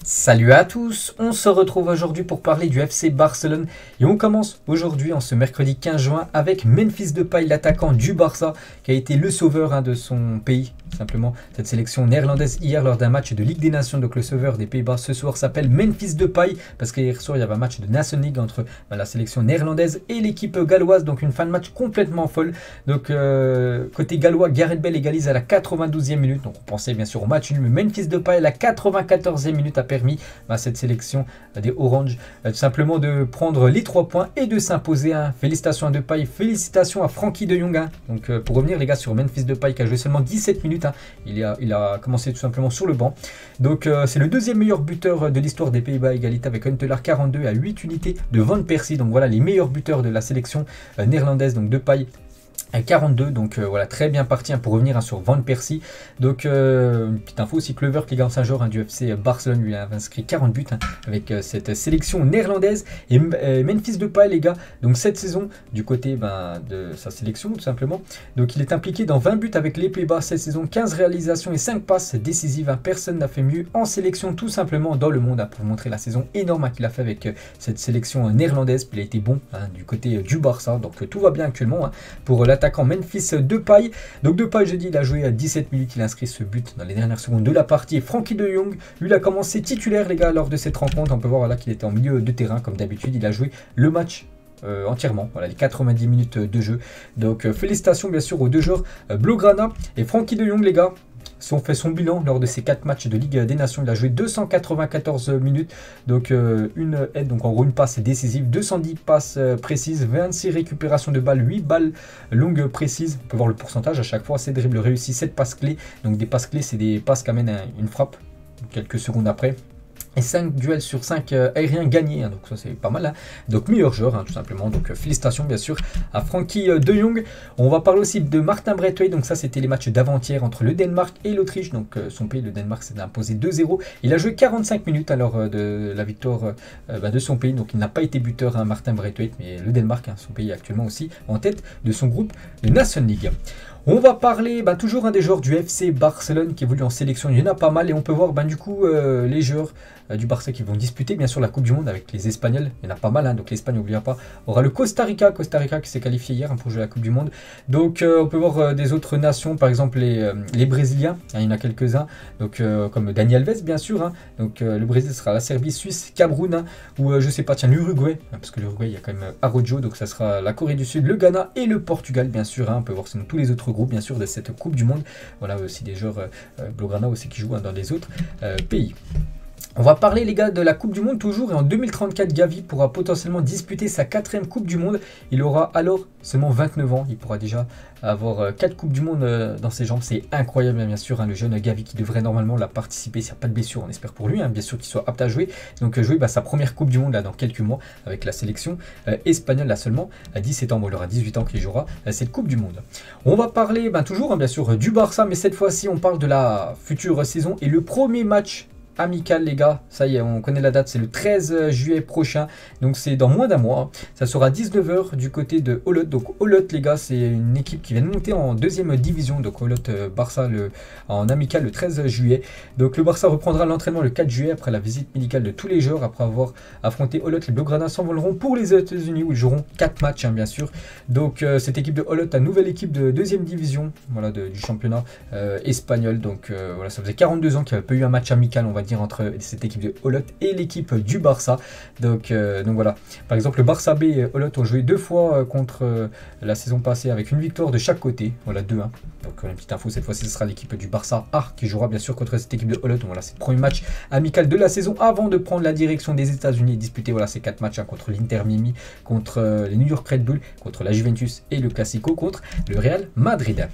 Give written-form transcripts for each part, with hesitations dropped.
Salut à tous, on se retrouve aujourd'hui pour parler du FC Barcelone et on commence aujourd'hui en ce mercredi 15 juin avec Memphis Depay, l'attaquant du Barça qui a été le sauveur de son pays. Simplement, cette sélection néerlandaise hier lors d'un match de Ligue des Nations, donc le sauveur des Pays-Bas ce soir s'appelle Memphis Depay parce qu'hier soir il y avait un match de Nation League entre la sélection néerlandaise et l'équipe galloise, donc une fin de match complètement folle. Donc côté gallois, Gareth Bale égalise à la 92e minute, donc on pensait bien sûr au match nul, mais Memphis Depay à la 94e minute a permis à cette sélection des Orange tout simplement de prendre les 3 points et de s'imposer. Félicitations à Depay, félicitations à Frenkie de Jong. Donc pour revenir les gars sur Memphis Depay qui a joué seulement 17 minutes. Il a commencé tout simplement sur le banc. Donc c'est le deuxième meilleur buteur de l'histoire des Pays-Bas, égalité avec Huntelaar 42 à 8 unités de Van Persie. Donc voilà les meilleurs buteurs de la sélection néerlandaise. Donc Depay 42, donc voilà, très bien parti pour revenir sur Van Persie. Donc une petite info aussi, Kluivert qui garde Saint-Georges du FC Barcelone, lui a inscrit 40 buts avec cette sélection néerlandaise. Et Memphis Depay les gars, donc cette saison du côté de sa sélection tout simplement, donc il est impliqué dans 20 buts avec les Pays-Bas cette saison, 15 réalisations et 5 passes décisives. Personne n'a fait mieux en sélection tout simplement dans le monde pour montrer la saison énorme qu'il a fait avec cette sélection néerlandaise. Puis il a été bon du côté du Barça, donc tout va bien actuellement pour l'attaquant Memphis Depay. Donc Depay, je dis, il a joué à 17 minutes, il a inscrit ce but dans les dernières secondes de la partie. Et Frenkie de Jong, lui, il a commencé titulaire les gars lors de cette rencontre. On peut voir là qu'il était en milieu de terrain comme d'habitude. Il a joué le match entièrement, voilà les 90 minutes de jeu. Donc félicitations bien sûr aux deux joueurs Blaugrana et Frenkie de Jong les gars. Si on fait son bilan lors de ces 4 matchs de Ligue des Nations, il a joué 294 minutes, donc une aide, donc en gros une passe décisive, 210 passes précises, 26 récupérations de balles, 8 balles longues précises. On peut voir le pourcentage à chaque fois, 7 dribbles réussis, 7 passes clés. Donc des passes clés, c'est des passes qui amènent une frappe quelques secondes après. Et 5 duels sur 5 aériens gagnés, donc ça c'est pas mal. Donc meilleur joueur tout simplement, donc félicitations bien sûr à Frenkie de Jong. On va parler aussi de Martin Braithwaite, donc ça c'était les matchs d'avant-hier entre le Danemark et l'Autriche. Donc son pays, le Danemark, s'est imposé 2-0. Il a joué 45 minutes alors de la victoire de son pays, donc il n'a pas été buteur Martin Braithwaite, mais le Danemark, son pays actuellement aussi en tête de son groupe de Nation League. On va parler toujours des joueurs du FC Barcelone qui évoluent en sélection, il y en a pas mal et on peut voir du coup les joueurs du Barça qui vont disputer bien sûr la Coupe du Monde avec les Espagnols, il y en a pas mal, donc l'Espagne n'oubliez pas, aura le Costa Rica qui s'est qualifié hier pour jouer la Coupe du Monde. Donc on peut voir des autres nations, par exemple les Brésiliens, il y en a quelques-uns, donc comme Dani Alves bien sûr, donc le Brésil sera la Serbie, Suisse, Cameroun, ou je sais pas, tiens l'Uruguay, parce que l'Uruguay il y a quand même Araujo, donc ça sera la Corée du Sud, le Ghana et le Portugal bien sûr, on peut voir sinon tous les autres groupes bien sûr de cette Coupe du Monde. Voilà aussi des joueurs Blaugrana aussi qui jouent dans les autres pays. On va parler les gars de la Coupe du Monde toujours, et en 2034 Gavi pourra potentiellement disputer sa 4e Coupe du Monde. Il aura alors seulement 29 ans, il pourra déjà avoir 4 Coupes du Monde dans ses jambes, c'est incroyable bien sûr, le jeune Gavi qui devrait normalement la participer s'il n'y a pas de blessure, on espère pour lui, bien sûr qu'il soit apte à jouer. Donc jouer sa première Coupe du Monde là, dans quelques mois avec la sélection espagnole là seulement, à 17 ans, il aura 18 ans qu'il jouera cette Coupe du Monde. On va parler toujours bien sûr du Barça, mais cette fois-ci on parle de la future saison et le premier match amical les gars, ça y est, on connaît la date, c'est le 13 juillet prochain, donc c'est dans moins d'un mois. Ça sera 19 h du côté de Olot. Donc Olot les gars, c'est une équipe qui vient de monter en 2e division, donc Olot Barça en amical le 13 juillet. Donc le Barça reprendra l'entraînement le 4 juillet après la visite médicale de tous les joueurs. Après avoir affronté Olot, les Blaugrana s'envoleront pour les États-Unis où ils joueront 4 matchs bien sûr. Donc cette équipe de Olot, la nouvelle équipe de 2e division, voilà, du championnat espagnol. Donc voilà, ça faisait 42 ans qu'il n'y avait pas eu un match amical, on va dire, entre cette équipe de Olot et l'équipe du Barça. Donc voilà, par exemple le Barça B et Olot ont joué 2 fois contre la saison passée avec une victoire de chaque côté, voilà 2-1. Donc une petite info, cette fois-ci ce sera l'équipe du Barça A qui jouera bien sûr contre cette équipe de Olot. Donc voilà, c'est le premier match amical de la saison avant de prendre la direction des États-Unis et disputer voilà ces 4 matchs contre l'Inter Miami, contre les New York Red Bull, contre la Juventus et le Classico contre le Real Madrid.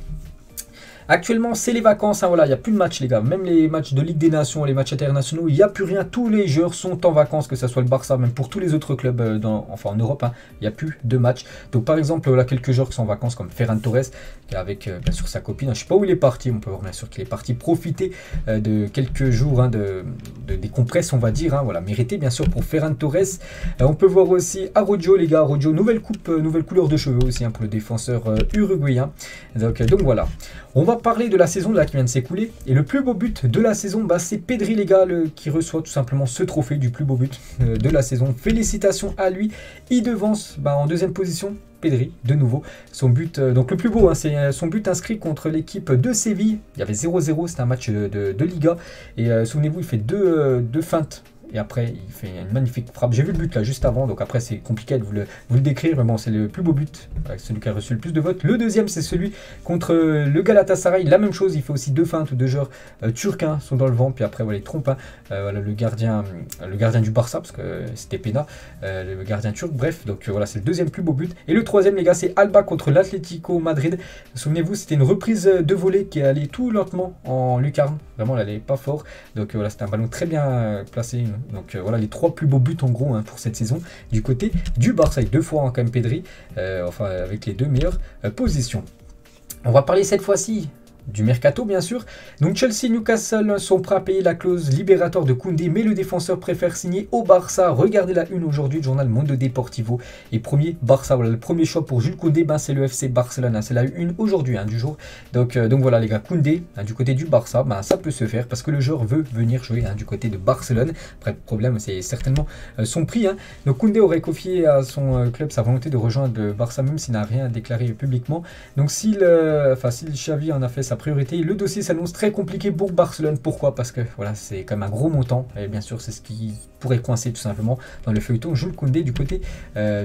Actuellement, c'est les vacances, voilà, il n'y a plus de matchs les gars, même les matchs de Ligue des Nations, les matchs internationaux, il n'y a plus rien, tous les joueurs sont en vacances, que ce soit le Barça, même pour tous les autres clubs en Europe, il n'y a plus de matchs. Donc par exemple, là, quelques joueurs qui sont en vacances comme Ferran Torres, qui est avec bien sûr sa copine, je ne sais pas où il est parti, on peut voir bien sûr qu'il est parti profiter de quelques jours des compresses, on va dire, voilà, mérité bien sûr pour Ferran Torres. On peut voir aussi Araujo les gars, Araujo, nouvelle coupe, nouvelle couleur de cheveux aussi pour le défenseur uruguayen. Donc voilà. On va parler de la saison là, qui vient de s'écouler. Et le plus beau but de la saison, c'est Pedri les gars, qui reçoit tout simplement ce trophée du plus beau but de la saison. Félicitations à lui. Il devance en deuxième position Pedri, de nouveau. Son but, donc le plus beau, c'est son but inscrit contre l'équipe de Séville. Il y avait 0-0, c'était un match de Liga. Et souvenez-vous, il fait deux feintes. Et après, il fait une magnifique frappe. J'ai vu le but là juste avant, donc après c'est compliqué de vous le décrire. Mais bon, c'est le plus beau but, celui qui a reçu le plus de votes. Le deuxième, c'est celui contre le Galatasaray. La même chose, il fait aussi deux feintes où deux joueurs turcs sont dans le vent. Puis après, voilà, il trompe voilà, le gardien du Barça, parce que c'était Pena, le gardien turc. Bref, donc voilà, c'est le deuxième plus beau but. Et le troisième, les gars, c'est Alba contre l'Atlético Madrid. Souvenez-vous, c'était une reprise de volée qui est allée tout lentement en lucarne. Vraiment, elle n'allait pas fort. Donc voilà, c'était un ballon très bien placé. Donc voilà les trois plus beaux buts en gros pour cette saison du côté du Barça, avec deux fois quand même Pedri, enfin avec les deux meilleures positions. On va parler cette fois-ci du mercato bien sûr. Donc Chelsea, Newcastle sont prêts à payer la clause libératoire de Koundé, mais le défenseur préfère signer au Barça. Regardez la une aujourd'hui du journal Mundo Deportivo. Et premier Barça, voilà le premier choix pour Jules Koundé, c'est le FC Barcelone. C'est la une aujourd'hui du jour. Donc voilà les gars, Koundé du côté du Barça, ça peut se faire parce que le joueur veut venir jouer du côté de Barcelone. Après le problème c'est certainement son prix. Donc Koundé aurait confié à son club sa volonté de rejoindre le Barça même s'il n'a rien déclaré publiquement. Donc si Xavi en a fait sa priorité, le dossier s'annonce très compliqué pour Barcelone. Pourquoi? Parce que voilà, c'est quand même un gros montant et bien sûr c'est ce qui pourrait coincer tout simplement dans le feuilleton Jules Koundé du côté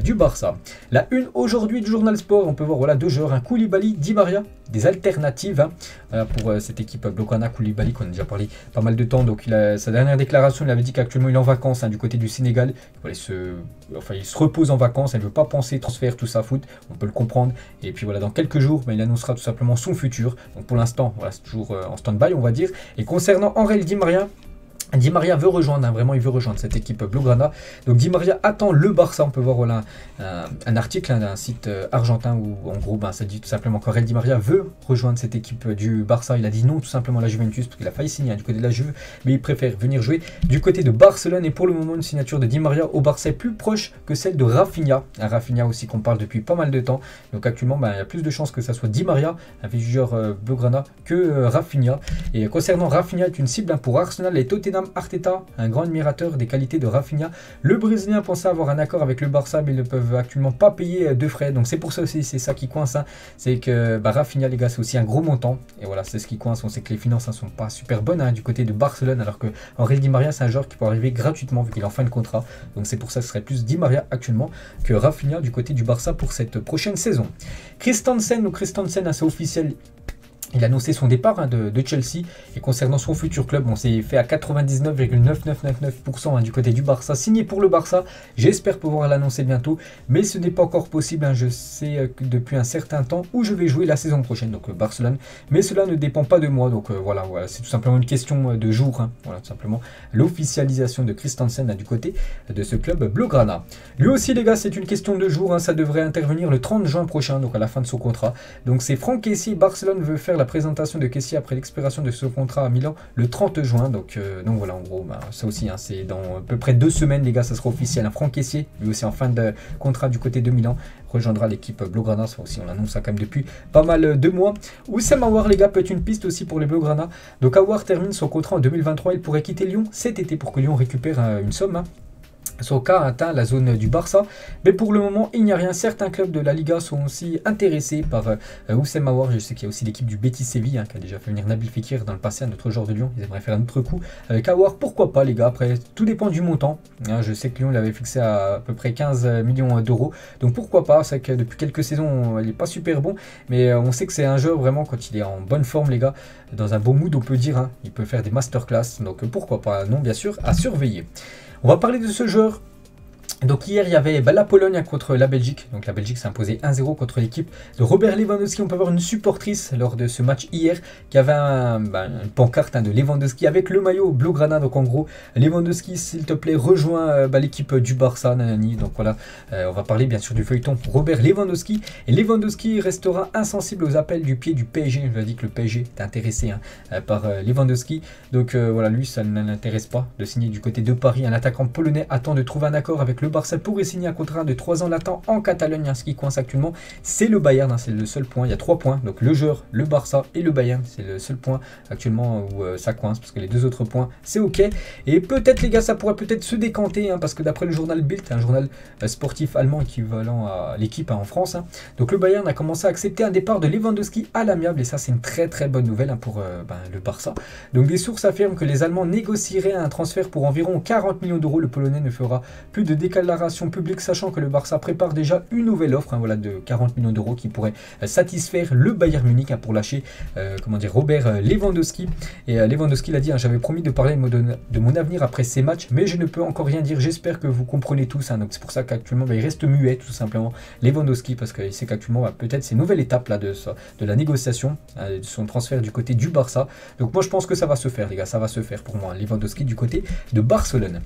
du Barça. La une aujourd'hui du journal Sport, on peut voir voilà deux joueurs, un Koulibaly, Di Maria, des alternatives pour cette équipe Blaugrana. Koulibaly qu'on a déjà parlé pas mal de temps, donc sa dernière déclaration il avait dit qu'actuellement il est en vacances du côté du Sénégal. Il se repose en vacances, il ne veut pas penser transfert, tout ça foot, on peut le comprendre. Et puis voilà, dans quelques jours il annoncera tout simplement son futur. Donc pour l'instant voilà, c'est toujours en stand-by on va dire. Et concernant Angel Di Maria veut rejoindre, vraiment il veut rejoindre cette équipe Blaugrana. Donc Di Maria attend le Barça. On peut voir voilà, un article d'un site argentin où en gros ça dit tout simplement qu'Angel Di Maria veut rejoindre cette équipe du Barça. Il a dit non tout simplement à la Juventus parce qu'il a failli signer du côté de la Juve, mais il préfère venir jouer du côté de Barcelone. Et pour le moment une signature de Di Maria au Barça est plus proche que celle de Rafinha. Un Rafinha aussi qu'on parle depuis pas mal de temps. Donc actuellement il y a plus de chances que ça soit Di Maria, un joueur Blaugrana, que Rafinha. Et concernant Rafinha, est une cible pour Arsenal et Tottenham. Arteta, un grand admirateur des qualités de Rafinha. Le Brésilien pensait avoir un accord avec le Barça, mais ils ne peuvent actuellement pas payer de frais. Donc c'est pour ça aussi, c'est ça qui coince. C'est que Rafinha, les gars, c'est aussi un gros montant. Et voilà, c'est ce qui coince. On sait que les finances ne sont pas super bonnes du côté de Barcelone, alors que Angel Di Maria, c'est un joueur qui peut arriver gratuitement vu qu'il est en fin de contrat. Donc c'est pour ça que ce serait plus Di Maria actuellement que Rafinha du côté du Barça pour cette prochaine saison. Christensen, c'est officiel. Il a annoncé son départ de Chelsea et concernant son futur club, on s'est fait à 99,9999% du côté du Barça, signé pour le Barça. J'espère pouvoir l'annoncer bientôt, mais ce n'est pas encore possible. Je sais que depuis un certain temps où je vais jouer la saison prochaine, donc Barcelone, mais cela ne dépend pas de moi. Donc voilà, c'est tout simplement une question de jour. Voilà, tout simplement l'officialisation de Christensen du côté de ce club Blaugrana. Lui aussi, les gars, c'est une question de jour. Ça devrait intervenir le 30 juin prochain, donc à la fin de son contrat. Donc c'est Franck Kessié. Barcelone veut faire la présentation de Kessié après l'expiration de ce contrat à Milan le 30 juin. Donc voilà, en gros, ça aussi, c'est dans à peu près 2 semaines, les gars, ça sera officiel. Franck Kessié, lui aussi en fin de contrat du côté de Milan, rejoindra l'équipe Blaugrana. Ça aussi, on l'annonce quand même depuis pas mal de mois. Oussem Aouar, les gars, peut être une piste aussi pour les Blaugrana. Donc Aouar termine son contrat en 2023. Il pourrait quitter Lyon cet été pour que Lyon récupère une somme. Son cas atteint la zone du Barça, mais pour le moment il n'y a rien. Certains clubs de la Liga sont aussi intéressés par Oussem Aouar. Je sais qu'il y a aussi l'équipe du Betis Séville qui a déjà fait venir Nabil Fekir dans le passé, un autre joueur de Lyon. Ils aimeraient faire un autre coup avec Aouar, pourquoi pas les gars. Après tout dépend du montant. Je sais que Lyon l'avait fixé à peu près 15 millions d'euros, donc pourquoi pas. C'est que depuis quelques saisons il n'est pas super bon, mais on sait que c'est un joueur vraiment quand il est en bonne forme les gars, dans un bon mood on peut dire. Il peut faire des masterclass, donc pourquoi pas. Non, bien sûr, à surveiller. On va parler de ce joueur. Donc hier il y avait la Pologne contre la Belgique. Donc la Belgique s'est imposée 1-0 contre l'équipe de Robert Lewandowski. On peut voir une supportrice lors de ce match hier qui avait une pancarte de Lewandowski avec le maillot Blaugrana. Donc en gros, Lewandowski s'il te plaît rejoins l'équipe du Barça, nanani. Donc voilà, on va parler bien sûr du feuilleton Robert Lewandowski. Et Lewandowski restera insensible aux appels du pied du PSG. Je vous ai dit que le PSG est intéressé par Lewandowski. Donc voilà, lui ça ne l'intéresse pas de signer du côté de Paris. Un attaquant polonais attend de trouver un accord avec le le Barça pourrait signer un contrat de 3 ans latent en Catalogne. Ce qui coince actuellement, c'est le Bayern, c'est le seul point. Il y a 3 points, donc le joueur, le Barça et le Bayern. C'est le seul point actuellement où ça coince, parce que les 2 autres points, c'est ok. Et peut-être les gars, ça pourrait peut-être se décanter, parce que d'après le journal Bild, un journal sportif allemand équivalent à l'équipe en France, donc le Bayern a commencé à accepter un départ de Lewandowski à l'amiable, et ça c'est une très très bonne nouvelle pour le Barça. Donc des sources affirment que les Allemands négocieraient un transfert pour environ 40 millions d'euros. Le Polonais ne fera plus de déclaration publique, sachant que le Barça prépare déjà une nouvelle offre de 40 millions d'euros qui pourrait satisfaire le Bayern Munich pour lâcher Robert Lewandowski. Et Lewandowski l'a dit, j'avais promis de parler de mon avenir après ces matchs, mais je ne peux encore rien dire. J'espère que vous comprenez tous. Donc c'est pour ça qu'actuellement il reste muet tout simplement Lewandowski, parce qu'il sait qu'actuellement peut-être c'est une nouvelle étape de la négociation de son transfert du côté du Barça. Donc moi je pense que ça va se faire les gars, ça va se faire pour moi, Lewandowski du côté de Barcelone.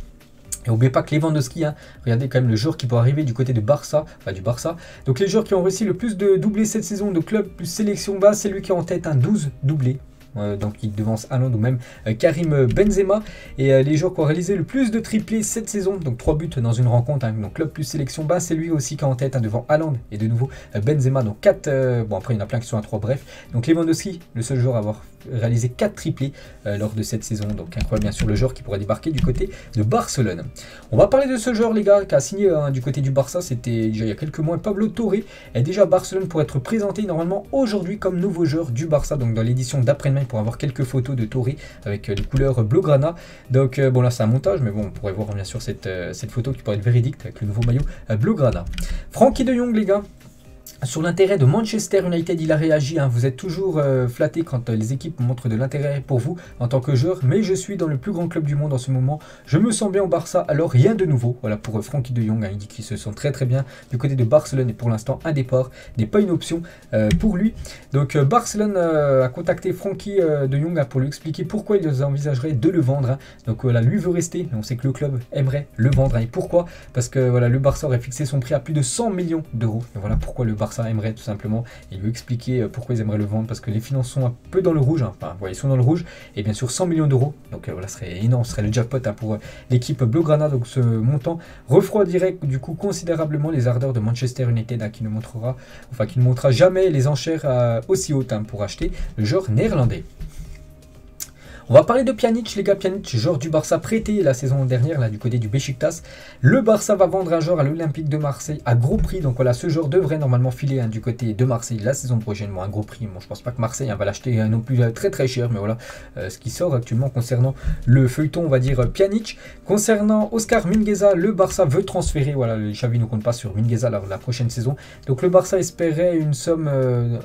Et n'oubliez pas que Lewandowski, regardez quand même le joueur qui peut arriver du côté du Barça. Donc les joueurs qui ont réussi le plus de doublés cette saison de club plus sélection base, c'est lui qui est en tête, 12 doublés. Donc il devance Haaland ou même Karim Benzema. Et les joueurs qui ont réalisé le plus de triplés cette saison, donc 3 buts dans une rencontre, donc club plus sélection bas, c'est lui aussi qui est en tête devant Haaland et de nouveau Benzema, donc 4, bon après il y en a plein qui sont à 3, bref. Donc Lewandowski, le seul joueur à avoir réalisé 4 triplés lors de cette saison, donc incroyable bien sûr le joueur qui pourrait débarquer du côté de Barcelone. On va parler de ce joueur les gars qui a signé du côté du Barça, c'était déjà il y a quelques mois, Pablo Torre est déjà à Barcelone pour être présenté normalement aujourd'hui comme nouveau joueur du Barça, donc dans l'édition d'après-demain pour avoir quelques photos de Torre avec les couleurs blaugrana. Donc bon là c'est un montage, mais bon on pourrait voir bien sûr cette photo qui pourrait être véridique avec le nouveau maillot blaugrana. Frenkie de Jong les gars, sur l'intérêt de Manchester United, il a réagi. Vous êtes toujours flatté quand les équipes montrent de l'intérêt pour vous en tant que joueur. Mais je suis dans le plus grand club du monde en ce moment. Je me sens bien au Barça, alors rien de nouveau. Voilà pour Frenkie de Jong. Il dit qu'il se sent très très bien du côté de Barcelone. Et pour l'instant, un départ n'est pas une option pour lui. Donc Barcelone a contacté Frenkie de Jong pour lui expliquer pourquoi ils envisageraient de le vendre. Donc voilà, lui veut rester. Mais on sait que le club aimerait le vendre. Et pourquoi? Parce que voilà, le Barça aurait fixé son prix à plus de 100 millions d'euros. Et voilà pourquoi le Barça aimerait tout simplement, et lui expliquer pourquoi ils aimeraient le vendre, parce que les finances sont un peu dans le rouge, ils sont dans le rouge, et bien sûr 100 millions d'euros, donc voilà, ce serait énorme, ce serait le jackpot pour l'équipe blaugrana. Donc ce montant refroidirait du coup considérablement les ardeurs de Manchester United, qui ne montrera jamais les enchères aussi hautes pour acheter le joueur néerlandais. On va parler de Pjanic, les gars. Pjanic, joueur du Barça prêté la saison dernière, du côté du Beşiktaş. Le Barça va vendre un joueur à l'Olympique de Marseille à gros prix. Donc voilà, ce joueur devrait normalement filer du côté de Marseille la saison prochaine. Bon, un gros prix. Bon, je pense pas que Marseille va l'acheter non plus très très cher. Mais voilà, ce qui sort actuellement concernant le feuilleton, on va dire Pjanic. Concernant Oscar Mingueza, le Barça veut transférer. Voilà, Xavi ne compte pas sur Mingueza la prochaine saison. Donc le Barça espérait une somme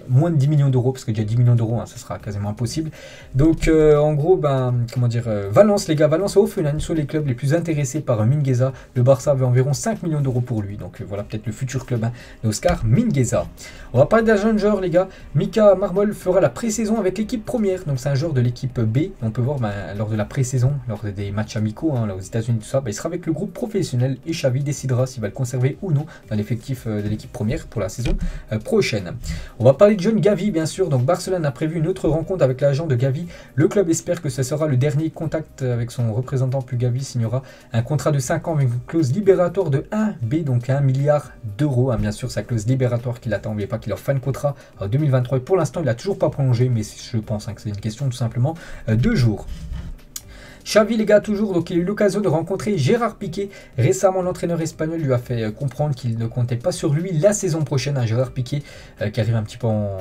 moins de 10 millions d'euros, parce que déjà 10 millions d'euros, ça sera quasiment impossible. Donc en gros, Valence les gars, Valence et Hoffenheim sont les clubs les plus intéressés par Mingueza. Le Barça veut environ 5 millions d'euros pour lui, donc voilà peut-être le futur club d'Oscar Mingueza. On va parler d'un jeune joueur les gars. Mika Marmol fera la pré-saison avec l'équipe première, donc c'est un joueur de l'équipe B. On peut voir lors de la pré-saison, lors des matchs amicaux là aux États-Unis, tout ça, il sera avec le groupe professionnel et Xavi décidera s'il va le conserver ou non dans l'effectif de l'équipe première pour la saison prochaine. On va parler de jeune Gavi bien sûr. Donc Barcelone a prévu une autre rencontre avec l'agent de Gavi. Le club espère que ce sera le dernier contact avec son représentant, puis Gavi signera un contrat de 5 ans avec une clause libératoire de 1B, donc 1 milliard d'euros. Bien sûr, sa clause libératoire qu'il attend. N'oubliez pas qu'il leur fin de contrat en 2023 et pour l'instant il n'a toujours pas prolongé, mais je pense que c'est une question tout simplement de jours. Xavi les gars toujours, donc il a eu l'occasion de rencontrer Gérard Piqué. Récemment l'entraîneur espagnol lui a fait comprendre qu'il ne comptait pas sur lui la saison prochaine. Gérard Piqué qui arrive un petit peu en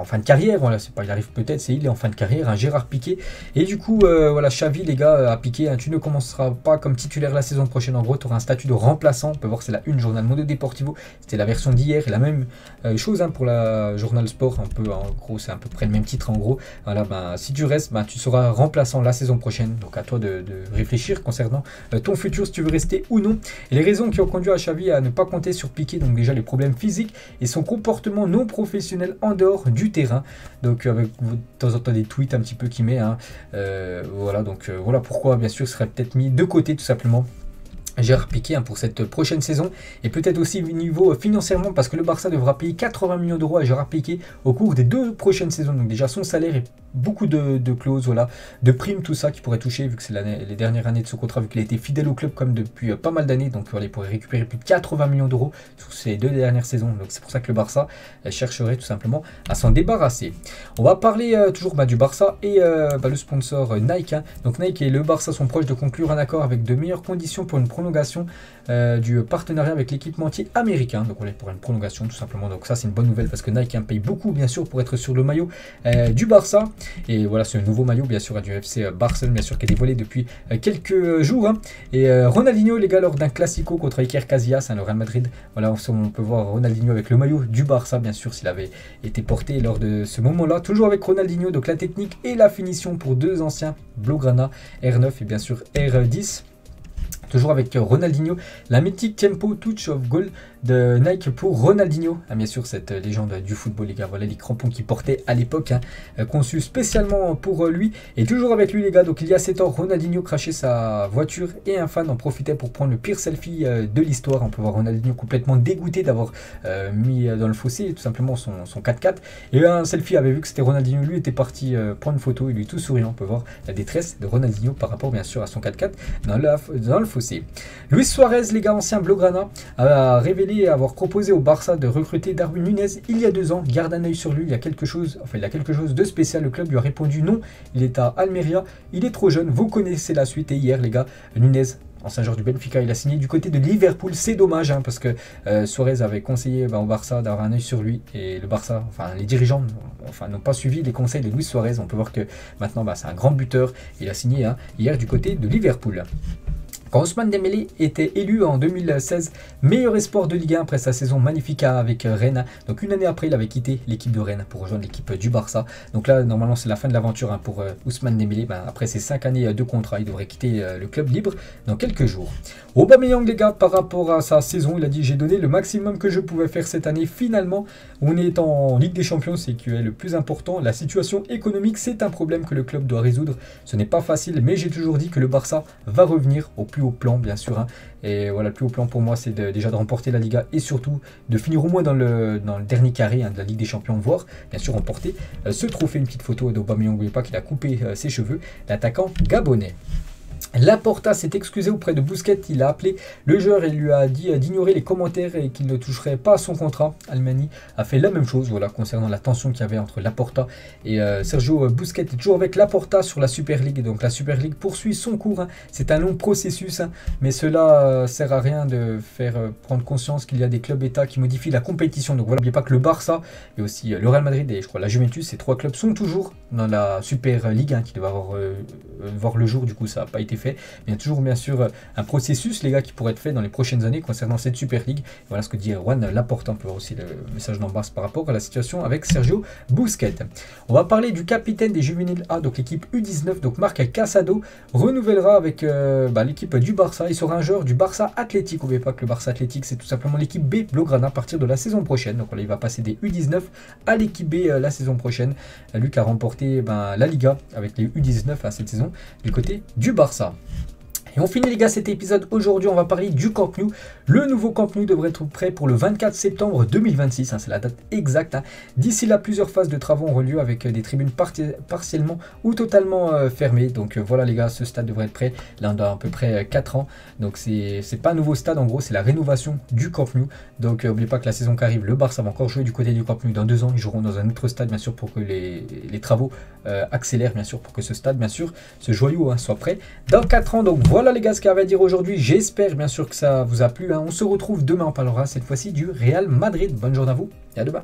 fin de carrière, voilà, c'est pas il arrive peut-être, c'est il est en fin de carrière, Gérard Piqué. Et du coup voilà, Xavi les gars a Piqué, tu ne commenceras pas comme titulaire la saison prochaine, en gros tu auras un statut de remplaçant. On peut voir c'est la une journal Mundo Deportivo, c'était la version d'hier, et la même chose pour la journal sport, un peu en gros c'est à peu près le même titre en gros. Voilà, si tu restes, tu seras remplaçant la saison prochaine. Donc à toi de réfléchir concernant ton futur, si tu veux rester ou non. Et les raisons qui ont conduit à Xavi à ne pas compter sur Piqué, donc déjà les problèmes physiques et son comportement non professionnel en dehors du terrain. Donc avec de temps en temps des tweets un petit peu qu'il met. Voilà, donc voilà pourquoi bien sûr ce serait peut-être mis de côté tout simplement Gérard Piqué pour cette prochaine saison, et peut-être aussi niveau financièrement, parce que le Barça devra payer 80 millions d'euros à Gérard Piqué au cours des 2 prochaines saisons. Donc déjà son salaire est beaucoup de clauses, voilà, de primes, tout ça qui pourrait toucher, vu que c'est les dernières années de ce contrat, vu qu'il a été fidèle au club comme depuis pas mal d'années, donc voilà, il pourrait récupérer plus de 80 millions d'euros sur ces 2 dernières saisons, donc c'est pour ça que le Barça chercherait tout simplement à s'en débarrasser. On va parler toujours du Barça et le sponsor Nike, hein. Donc Nike et le Barça sont proches de conclure un accord avec de meilleures conditions pour une prolongation du partenariat avec l'équipementier américain, donc on est pour une prolongation tout simplement, donc ça c'est une bonne nouvelle parce que Nike paye beaucoup bien sûr pour être sur le maillot du Barça. Et voilà, c'est un nouveau maillot bien sûr du FC Barcelone, bien sûr, qui est dévoilé depuis quelques jours, hein. Et Ronaldinho, les gars, lors d'un classico contre Iker Casillas, hein, le Real Madrid, voilà, on peut voir Ronaldinho avec le maillot du Barça, bien sûr, s'il avait été porté lors de ce moment-là. Toujours avec Ronaldinho, donc la technique et la finition pour deux anciens Blaugrana, R9 et bien sûr R10. Toujours avec Ronaldinho, la mythique Tempo Touch of Goal de Nike pour Ronaldinho. Ah, bien sûr, cette légende du football, les gars. Voilà les crampons qu'il portait à l'époque, hein, conçus spécialement pour lui. Et toujours avec lui, les gars. Donc, il y a 7 ans, Ronaldinho crachait sa voiture et un fan en profitait pour prendre le pire selfie de l'histoire. On peut voir Ronaldinho complètement dégoûté d'avoir mis dans le fossé tout simplement son 4x4. Et un selfie avait vu que c'était Ronaldinho. Lui était parti prendre une photo et lui tout souriant. On peut voir la détresse de Ronaldinho par rapport, bien sûr, à son 4x4 dans le fossé. Luis Suarez, les gars, ancien Blaugrana, a révélé avoir proposé au Barça de recruter Darwin Nunez il y a 2 ans. Garde un œil sur lui, il y a quelque chose de spécial. Le club lui a répondu non, il est à Almeria, il est trop jeune, vous connaissez la suite. Et hier, les gars, Nunez, ancien joueur du Benfica, il a signé du côté de Liverpool. C'est dommage, hein, parce que Suarez avait conseillé au Barça d'avoir un œil sur lui, et le Barça, enfin les dirigeants, n'ont pas suivi les conseils de Luis Suarez. On peut voir que maintenant c'est un grand buteur. Il a signé hier du côté de Liverpool. Quand Ousmane Dembélé était élu en 2016 meilleur espoir de Ligue 1 après sa saison magnifique avec Rennes, donc une année après il avait quitté l'équipe de Rennes pour rejoindre l'équipe du Barça. Donc là normalement c'est la fin de l'aventure, hein, pour Ousmane Dembélé. Après ces 5 années de contrat, il devrait quitter le club libre dans quelques jours. Aubameyang, les gars, par rapport à sa saison, il a dit: j'ai donné le maximum que je pouvais faire cette année. Finalement on est en Ligue des Champions, c'est qui est le plus important. La situation économique, c'est un problème que le club doit résoudre. Ce n'est pas facile, mais j'ai toujours dit que le Barça va revenir au plus haut plan, bien sûr, hein. Et voilà, le plus haut plan pour moi, c'est déjà de remporter la Liga et surtout de finir au moins dans le dernier carré, hein, de la Ligue des Champions, voire bien sûr remporter ce trophée. Une petite photo d'Aubameyang, n'oubliez pas qu'il a coupé ses cheveux, l'attaquant gabonais. Laporta s'est excusé auprès de Busquets. Il a appelé le joueur et lui a dit d'ignorer les commentaires et qu'il ne toucherait pas à son contrat. Almani a fait la même chose, voilà, concernant la tension qu'il y avait entre Laporta et Sergio Busquets. Est toujours avec Laporta sur la Super League. Donc la Super League poursuit son cours, hein. C'est un long processus, hein, mais cela sert à rien de faire prendre conscience qu'il y a des clubs États qui modifient la compétition. Donc voilà, n'oubliez pas que le Barça et aussi le Real Madrid et je crois la Juventus, ces 3 clubs sont toujours dans la Super League, hein, qui devait voir le jour. Du coup, ça n'a pas été fait. Il y a toujours bien sûr un processus, les gars, qui pourrait être fait dans les prochaines années concernant cette Super League. Voilà ce que dit Juan Laporta. On peut voir aussi le message d'en bas par rapport à la situation avec Sergio Busquets. On va parler du capitaine des juvéniles A, donc l'équipe U19, donc Marc Casado renouvellera avec l'équipe du Barça. Il sera un joueur du Barça Athletic. N'oubliez pas que le Barça Athletic, c'est tout simplement l'équipe B Blaugrana à partir de la saison prochaine. Donc là, il va passer des U19 à l'équipe B la saison prochaine. Lui qui a remporté la Liga avec les U19 à cette saison du côté du Barça. Et on finit, les gars, cet épisode aujourd'hui. On va parler du Camp Nou. Le nouveau Camp Nou devrait être prêt pour le 24 septembre 2026. Hein, c'est la date exacte, hein. D'ici là, plusieurs phases de travaux auront lieu avec des tribunes partiellement ou totalement fermées. Donc voilà, les gars, ce stade devrait être prêt là dans à peu près 4 ans. Donc c'est pas un nouveau stade, en gros, c'est la rénovation du Camp Nou. Donc n'oubliez pas que la saison qui arrive, le Barça va encore jouer du côté du Camp Nou. Dans 2 ans, ils joueront dans un autre stade, bien sûr, pour que les travaux accélèrent, bien sûr, pour que ce stade, bien sûr, ce joyau, hein, soit prêt dans 4 ans. Donc voilà, les gars, ce qu'il y avait à dire aujourd'hui. J'espère bien sûr que ça vous a plu, hein. On se retrouve demain. On parlera cette fois-ci du Real Madrid. Bonne journée à vous et à demain.